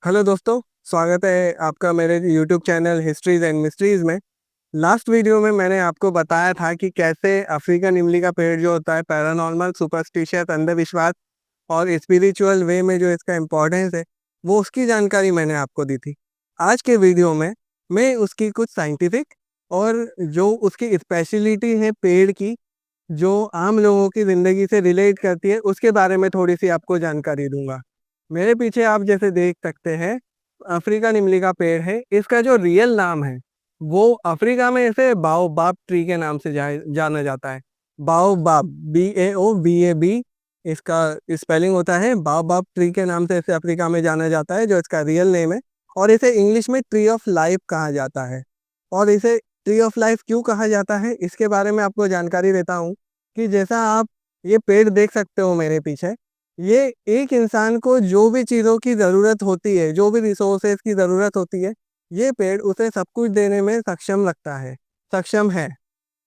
Hello दोस्तों, स्वागत है आपका मेरे YouTube channel histories and mysteries में। लास्ट वीडियो में मैंने आपको बताया था कि कैसे अफ्रीकन इमली का पेड़ जो होता है पैरानॉर्मल सुपरस्टिशियस अंधविश्वास और स्पिरिचुअल वे में जो इसका इम्पोर्टेंस है वो उसकी जानकारी मैंने आपको दी थी। आज के वीडियो में मैं उसकी कुछ साइंटिफिक और जो उसकी स्पेशलिटी है पेड़ की, जो आम लोगों की ज़िंदगी से रिलेट करती है, उसके बारे में थोड़ी-सी आपको जानकारी दूँगा। मेरे पीछे आप जैसे देख सकते हैं, अफ्रीकन इमली का पेड़ है। इसका जो रियल नाम है, वो अफ्रीका में इसे बाओबाब ट्री के नाम से जाना जाता है। बाओबाब, BAOBAB इसका स्पेलिंग होता है। बाओबाब ट्री के नाम से इसे अफ्रीका में जाना जाता है, जो इसका रियल नेम है। और इसे इंग्लिश में ट्री ऑफ लाइफ कहा जाता है। और इसे ट्री ऑफ लाइफ क्यों कहा जाता है, इसके बारे में आपको जानकारी देता हूँ कि जैसा आप ये पेड़ देख सकते हो मेरे पीछे, ये एक इंसान को जो भी चीज़ों की ज़रूरत होती है, जो भी रिसोर्सेज की ज़रूरत होती है, ये पेड़ उसे सब कुछ देने में सक्षम है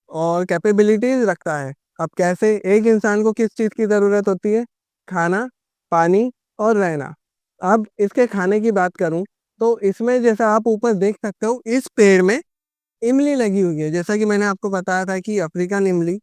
और कैपेबिलिटीज़ रखता है। अब कैसे एक इंसान को किस चीज़ की ज़रूरत होती है? खाना, पानी और रहना। अब इसके खाने की बात करूँ, तो इसमें जैसा आप ऊपर देख सकते हो, इस पेड़ में इमली लगी हुई है। जैसा कि मैंने आपको बताया था कि अफ्रीकन इमली,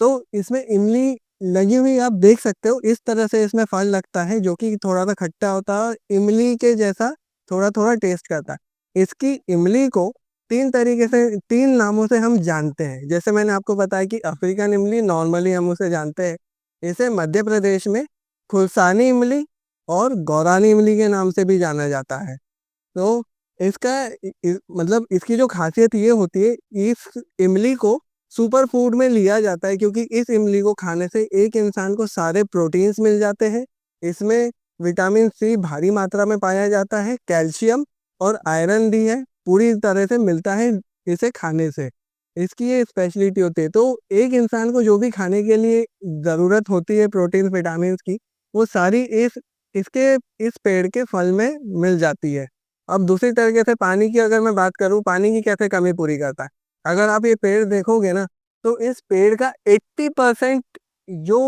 तो इसमें इमली लगी हुई आप देख सकते हो। इस तरह से इसमें फल लगता है जो कि थोड़ा-सा खट्टा होता है और इमली के जैसा थोड़ा-थोड़ा टेस्ट करता है। इसकी इमली को 3 तरीके से 3 नामों से हम जानते हैं। जैसे मैंने आपको बताया कि अफ्रीकन इमली नॉर्मली हम उसे जानते हैं। इसे मध्य प्रदेश में खुलसानी इमली और गौरानी इमली के नाम से भी जाना जाता है। तो इसका मतलब इसकी जो खासियत ये होती है, इस इमली को सुपर फूड में लिया जाता है क्योंकि इस इमली को खाने से एक इंसान को सारे प्रोटीन्स मिल जाते हैं। इसमें विटामिन सी भारी मात्रा में पाया जाता है, कैल्शियम और आयरन भी है, पूरी तरह से मिलता है इसे खाने से। इसकी ये स्पेशलिटी होती है। तो एक इंसान को जो भी खाने के लिए ज़रूरत होती है प्रोटीन विटामिन की, वो सारी इसके इस पेड़ के फल में मिल जाती है। अब दूसरी तरीके से पानी की अगर मैं बात करूँ, पानी की कैसे कमी पूरी करता है? अगर आप ये पेड़ देखोगे ना, तो इस पेड़ का 80% जो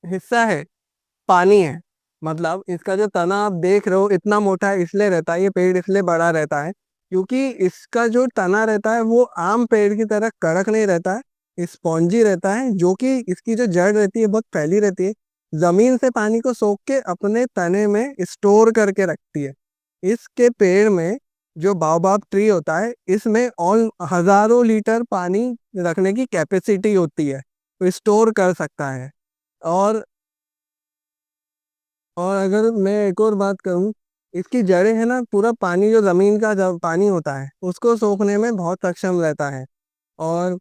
हिस्सा है, पानी है। मतलब इसका जो तना आप देख रहे हो इतना मोटा है, इसलिए रहता है, ये पेड़ इसलिए बड़ा रहता है, क्योंकि इसका जो तना रहता है वो आम पेड़ की तरह कड़क नहीं रहता है, स्पॉन्जी रहता है, जो कि इसकी जो जड़ रहती है बहुत फैली रहती है, ज़मीन से पानी को सोख के अपने तने में स्टोर करके रखती है। इसके पेड़ में जो बाओबाब ट्री होता है, इसमें ऑल हज़ारों लीटर पानी रखने की कैपेसिटी होती है, तो स्टोर कर सकता है। और अगर मैं एक और बात करूँ, इसकी जड़ें हैं ना, पूरा पानी जो ज़मीन का जब पानी होता है, उसको सोखने में बहुत सक्षम रहता है। और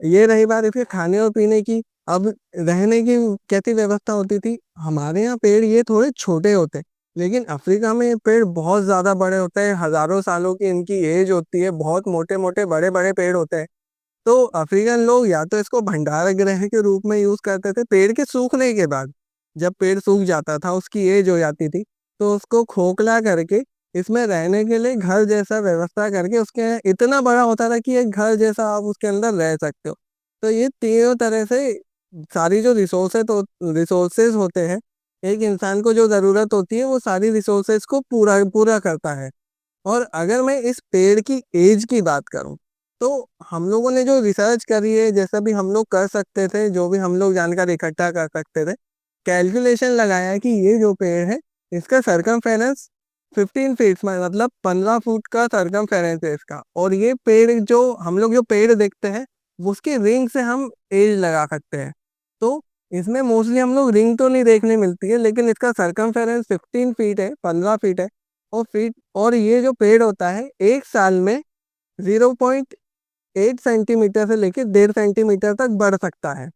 ये रही बात इसके खाने और पीने की, अब रहने की कैसी व्यवस्था होती थी? हमारे यहाँ पेड़ ये थोड़े छोटे होते हैं, लेकिन अफ्रीका में ये पेड़ बहुत ज़्यादा बड़े होते हैं, हज़ारों सालों की इनकी एज होती है, बहुत मोटे-मोटे, बड़े-बड़े पेड़ होते हैं। तो अफ्रीकन लोग या तो इसको भंडार गृह के रूप में यूज करते थे, पेड़ के सूखने के बाद जब पेड़ सूख जाता था, उसकी एज हो जाती थी, तो उसको खोखला करके इसमें रहने के लिए घर जैसा व्यवस्था करके उसके इतना बड़ा होता था कि एक घर जैसा आप उसके अंदर रह सकते हो। तो ये तीनों तरह से सारी जो रिसोर्सेज होते हैं, एक इंसान को जो ज़रूरत होती है वो सारी रिसोर्सेज को पूरा पूरा करता है। और अगर मैं इस पेड़ की एज की बात करूं, तो हम लोगों ने जो रिसर्च करी है, जैसा भी हम लोग कर सकते थे, जो भी हम लोग जानकारी इकट्ठा कर सकते थे, कैलकुलेशन लगाया है कि ये जो पेड़ है, इसका सरकमफेरेंस 15 फीट में, मतलब 15 फुट का सरकमफेरेंस है इसका। और ये पेड़ जो हम लोग जो पेड़ देखते हैं, उसकी रिंग से हम एज लगा सकते हैं। तो इसमें मोस्टली हम लोग रिंग तो नहीं देखने मिलती है, लेकिन इसका सरकमफेरेंस 15 फीट है, 15 फीट है। और ये जो पेड़ होता है, एक साल में 0.8 सेंटीमीटर से लेकर 1.5 सेंटीमीटर तक बढ़ सकता है।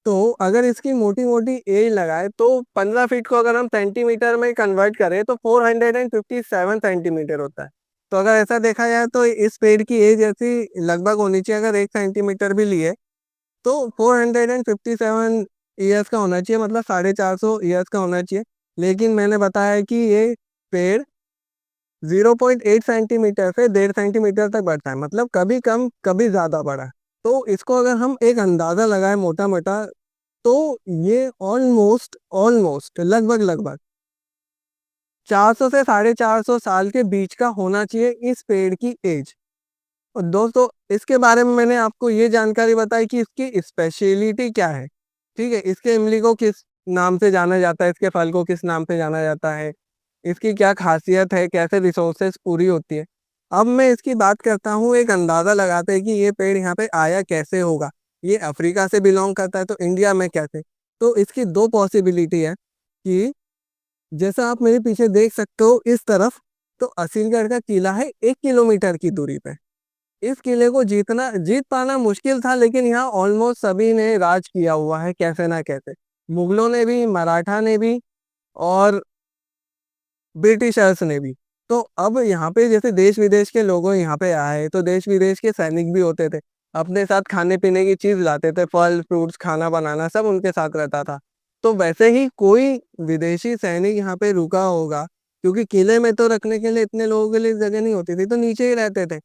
तो अगर इसकी मोटी मोटी एज लगाए, तो 15 फीट को अगर हम सेंटीमीटर में कन्वर्ट करें तो 457 सेंटीमीटर होता है। तो अगर ऐसा देखा जाए तो इस पेड़ की एज ऐसी लगभग होनी चाहिए, अगर 1 सेंटीमीटर भी लिए तो 457 ईयर्स का होना चाहिए, मतलब 450 ईयर्स का होना चाहिए। लेकिन मैंने बताया कि ये पेड़ 0.8 सेंटीमीटर से 1.5 सेंटीमीटर तक बढ़ता है, मतलब कभी कम कभी ज़्यादा बढ़ा। तो इसको अगर हम एक अंदाज़ा लगाएं मोटा मोटा, तो ये ऑलमोस्ट ऑलमोस्ट लगभग लगभग 400 से 450 साल के बीच का होना चाहिए इस पेड़ की एज। और दोस्तों इसके बारे में मैंने आपको ये जानकारी बताई कि इसकी स्पेशलिटी क्या है। ठीक है, इसके इमली को किस नाम से जाना जाता है, इसके फल को किस नाम से जाना जाता है, इसकी क्या खासियत है, कैसे रिसोर्सेज पूरी होती है। अब मैं इसकी बात करता हूँ, एक अंदाज़ा लगाते हैं कि ये पेड़ यहाँ पे आया कैसे होगा। ये अफ्रीका से बिलोंग करता है तो इंडिया में कैसे। तो इसकी दो पॉसिबिलिटी है कि जैसा आप मेरे पीछे देख सकते हो इस तरफ, तो असीलगढ़ का किला है 1 किलोमीटर की दूरी पे। इस किले को जीत पाना मुश्किल था, लेकिन यहाँ ऑलमोस्ट सभी ने राज किया हुआ है कैसे ना कैसे। मुगलों ने भी, मराठा ने भी और ब्रिटिशर्स ने भी। तो अब यहाँ पे जैसे देश विदेश के लोगों यहाँ पे आए तो देश विदेश के सैनिक भी होते थे, अपने साथ खाने पीने की चीज लाते थे, फल फ्रूट्स, खाना बनाना सब उनके साथ रहता था। तो वैसे ही कोई विदेशी सैनिक यहाँ पे रुका होगा, क्योंकि किले में तो रखने के लिए इतने लोगों के लिए जगह नहीं होती थी, तो नीचे ही रहते थे।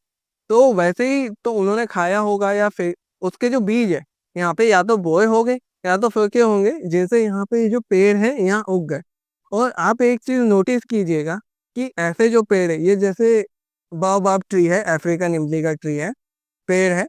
तो वैसे ही तो उन्होंने खाया होगा, या फिर उसके जो बीज है यहाँ पे या तो बोए होंगे या तो फेंके होंगे, जैसे यहाँ पे जो पेड़ है यहाँ उग गए। और आप एक चीज नोटिस कीजिएगा कि ऐसे जो पेड़ है, ये जैसे बाओबाब ट्री है, अफ्रीकन इमली का ट्री है, पेड़ है,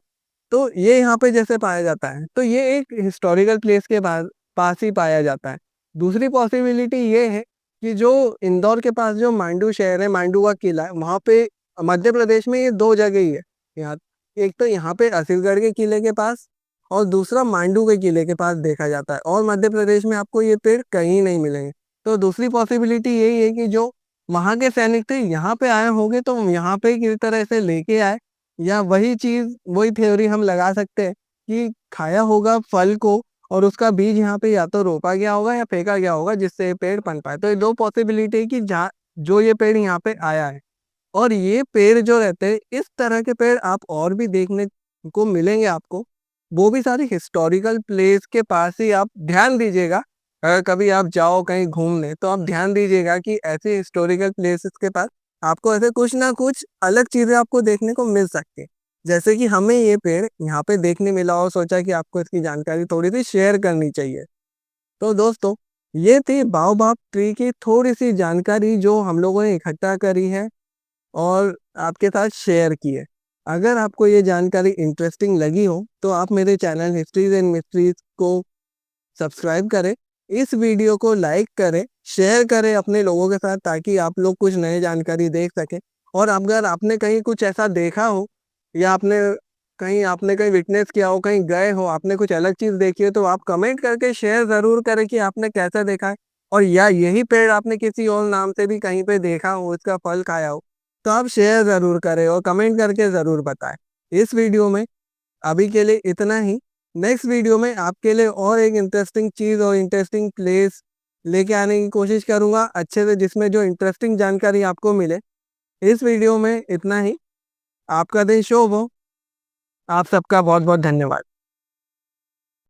तो ये यहाँ पे जैसे पाया जाता है, तो ये एक हिस्टोरिकल प्लेस के पास पास ही पाया जाता है। दूसरी पॉसिबिलिटी ये है कि जो इंदौर के पास जो मांडू शहर है, मांडू का किला है, वहाँ पे मध्य प्रदेश में ये दो जगह ही है। यहाँ एक तो यहाँ पे असीलगढ़ के किले के पास और दूसरा मांडू के किले के पास देखा जाता है, और मध्य प्रदेश में आपको ये पेड़ कहीं नहीं मिलेंगे। तो दूसरी पॉसिबिलिटी यही है कि जो वहाँ के सैनिक थे यहाँ पे आए होंगे, तो यहाँ पे किसी तरह से लेके आए, या वही चीज वही थ्योरी हम लगा सकते हैं कि खाया होगा फल को और उसका बीज यहाँ पे या तो रोपा गया होगा या फेंका गया होगा, जिससे ये पेड़ पन पाए। तो ये दो पॉसिबिलिटी है कि जहाँ जो ये पेड़ यहाँ पे आया है। और ये पेड़ जो रहते हैं, इस तरह के पेड़ आप और भी देखने को मिलेंगे आपको, वो भी सारी हिस्टोरिकल प्लेस के पास ही। आप ध्यान दीजिएगा, अगर कभी आप जाओ कहीं घूमने तो आप ध्यान दीजिएगा कि ऐसे हिस्टोरिकल प्लेसेस के पास आपको ऐसे कुछ ना कुछ अलग चीजें आपको देखने को मिल सकती है। जैसे कि हमें ये पेड़ यहाँ पे देखने मिला और सोचा कि आपको इसकी जानकारी थोड़ी सी शेयर करनी चाहिए। तो दोस्तों ये थी बाओबाब ट्री की थोड़ी सी जानकारी जो हम लोगों ने इकट्ठा करी है और आपके साथ शेयर की है। अगर आपको ये जानकारी इंटरेस्टिंग लगी हो तो आप मेरे चैनल हिस्ट्रीज एंड मिस्ट्रीज को सब्सक्राइब करें, इस वीडियो को लाइक करें, शेयर करें अपने लोगों के साथ, ताकि आप लोग कुछ नए जानकारी देख सकें। और अगर आपने कहीं कुछ ऐसा देखा हो, या आपने कहीं विटनेस किया हो, कहीं गए हो, आपने कुछ अलग चीज़ देखी हो, तो आप कमेंट करके शेयर ज़रूर करें कि आपने कैसा देखा है। और या यही पेड़ आपने किसी और नाम से भी कहीं पे देखा हो, इसका फल खाया हो, तो आप शेयर ज़रूर करें और कमेंट करके ज़रूर बताएं। इस वीडियो में अभी के लिए इतना ही। नेक्स्ट वीडियो में आपके लिए और एक इंटरेस्टिंग चीज़ और इंटरेस्टिंग प्लेस लेके आने की कोशिश करूंगा अच्छे से, जिसमें जो इंटरेस्टिंग जानकारी आपको मिले। इस वीडियो में इतना ही। आपका दिन शुभ हो। आप सबका बहुत बहुत धन्यवाद।